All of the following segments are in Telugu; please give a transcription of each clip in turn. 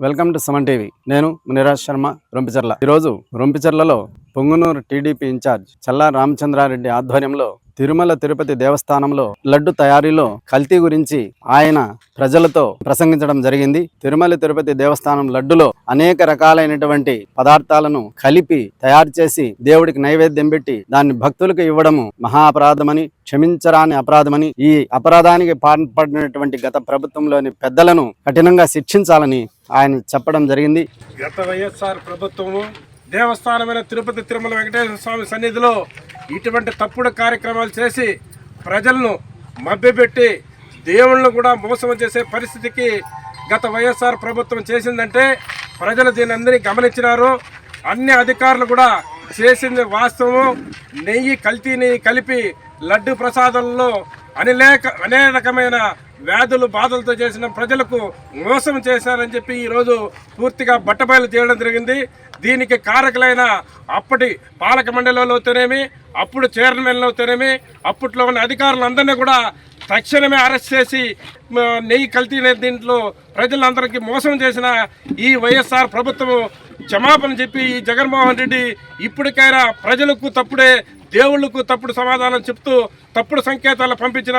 Welcome to Suman TV. నేను మునిరాజ్ శర్మ, రొంపిచెర్ల. ఈరోజు రొంపిచెర్లలో పొంగునూరు టీడీపీ ఇన్ఛార్జ్ చల్లా రామచంద్రారెడ్డి ఆధ్వర్యంలో తిరుమల తిరుపతి దేవస్థానంలో లడ్డు తయారీలో కల్తీ గురించి ఆయన ప్రజలతో ప్రసంగించడం జరిగింది. తిరుమల తిరుపతి దేవస్థానం లడ్డులో అనేక రకాలైనటువంటి పదార్థాలను కలిపి తయారు చేసి దేవుడికి నైవేద్యం పెట్టి దాన్ని భక్తులకు ఇవ్వడము మహా అపరాధమని, క్షమించరాని అపరాధమని, ఈ అపరాధానికి పాల్పడినటువంటి గత ప్రభుత్వంలోని పెద్దలను కఠినంగా శిక్షించాలని ఆయన చెప్పడం జరిగింది. గత వైఎస్ఆర్ ప్రభుత్వము దేవస్థానమైన తిరుపతి తిరుమల వెంకటేశ్వర స్వామి సన్నిధిలో ఇటువంటి తప్పుడు కార్యక్రమాలు చేసి ప్రజలను మభ్యపెట్టి దేవుళ్ళను కూడా మోసం చేసే పరిస్థితికి గత వైఎస్ఆర్ ప్రభుత్వం చేసిందంటే ప్రజలు దీని అందరినీ గమనించినారు. అన్ని అధికారులు కూడా చేసింది వాస్తవం. కల్తీ నెయ్యి కలిపి లడ్డు ప్రసాదంలో అనేక రకమైన వ్యాధులు బాధలతో చేసిన ప్రజలకు మోసం చేశారని చెప్పి ఈరోజు పూర్తిగా బట్టబయలు తీయడం జరిగింది. దీనికి కారకులైన అప్పటి పాలక మండలిలోతోనేమి, అప్పుడు చైర్మన్లతోనేమి, అప్పట్లో ఉన్న అధికారులందరినీ కూడా తక్షణమే అరెస్ట్ చేసి నెయ్యి కల్తీ దీంట్లో ప్రజలందరికీ మోసం చేసిన ఈ వైఎస్ఆర్ ప్రభుత్వం క్షమాపణ చెప్పి ఈ జగన్మోహన్ రెడ్డి ఇప్పటికైనా ప్రజలకు తప్పుడే, దేవుళ్లకు తప్పుడు సమాధానం చెప్తూ తప్పుడు సంకేతాలు పంపించిన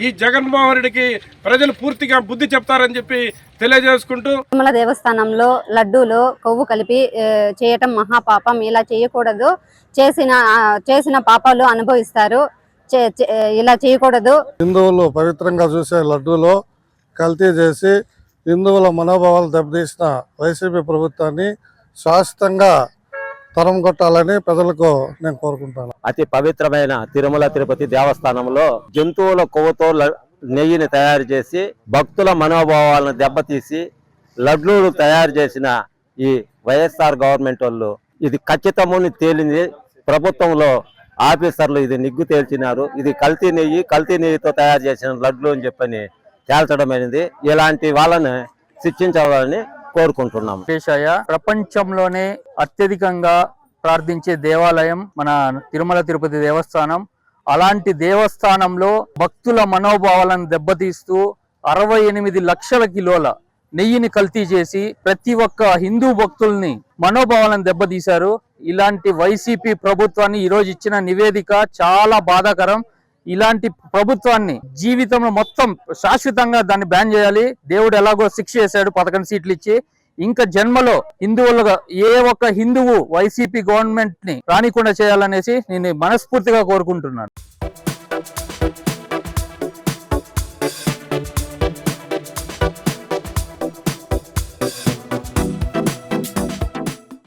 ఈ జగన్మోహన్ రెడ్డికి ప్రజలు పూర్తిగా బుద్ధి చెప్తారని చెప్పి తెలియజేసుకుంటూ, తిరుమల దేవస్థానంలో లడ్డూలో కొవ్వు కలిపి చేయటం మహాపాపం. ఇలా చేయకూడదు. చేసిన పాపాలు అనుభవిస్తారు. ఇలా చేయకూడదు. హిందువులు పవిత్రంగా చూసే లడ్డూలో కల్తీ చేసి హిందువుల మనోభావాలు దెబ్బతీసిన వైసీపీ ప్రభుత్వాన్ని శాశ్వతంగా తరం కొట్టాలని ప్రజలకు నేను కోరుకుంటాను. అతి పవిత్రమైన తిరుమల తిరుపతి దేవస్థానంలో జంతువుల కొవ్వుతో నెయ్యిని తయారు చేసి భక్తుల మనోభావాలను దెబ్బతీసి లడ్లూలు తయారు చేసిన ఈ వైఎస్ఆర్ గవర్నమెంట్ వాళ్ళు ఇది ఖచ్చితమని తేలింది. ప్రభుత్వంలో ఆఫీసర్లు ఇది నిగ్గు తేల్చినారు. ఇది కల్తీ నెయ్యితో తయారు చేసిన లడ్లు అని చెప్పని తేల్చడమైనది. ఇలాంటి వాళ్ళని శిక్షించాలని కోరుకుంటున్నాం. ప్రపంచంలోనే అత్యధికంగా ప్రార్థించే దేవాలయం మన తిరుమల తిరుపతి దేవస్థానం. అలాంటి దేవస్థానంలో భక్తుల మనోభావాలను దెబ్బతీస్తూ 68 లక్షల కిలోల నెయ్యిని కల్తీ చేసి ప్రతి ఒక్క హిందూ భక్తుల్ని మనోభావాలను దెబ్బతీశారు. ఇలాంటి వైసీపీ ప్రభుత్వాన్ని ఈరోజు ఇచ్చిన నివేదిక చాలా బాధాకరం. ఇలాంటి ప్రభుత్వాన్ని జీవితంలో మొత్తం శాశ్వతంగా దాన్ని బ్యాన్ చేయాలి. దేవుడు ఎలాగో శిక్ష చేశాడు 11 సీట్లు ఇచ్చి. ఇంకా జన్మలో హిందువులుగా ఏ ఒక్క హిందువు వైసీపీ గవర్నమెంట్ ని రానికుండా చేయాలనేసి నేను మనస్ఫూర్తిగా కోరుకుంటున్నాను.